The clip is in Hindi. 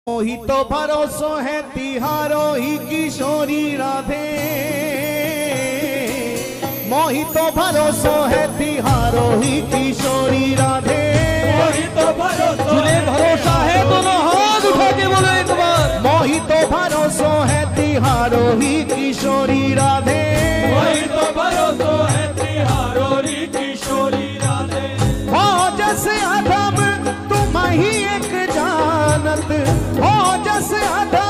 मोही तो भरोसो है तिहारो ही किशोरी राधे, मोही तो भरोसो है तिहारो ही किशोरी राधे, मोही तो भरोसो जिन्हें भरोसा है दोनों हाथ उठा के बोलो एक बार। मोही तो भरोसो है तिहारो ही किशोरी राधे, मोही तो भरोसो है तिहारो ही किशोरी राधे। हो जैसे अदम तुम ही एक जानत, हो जैसे अदम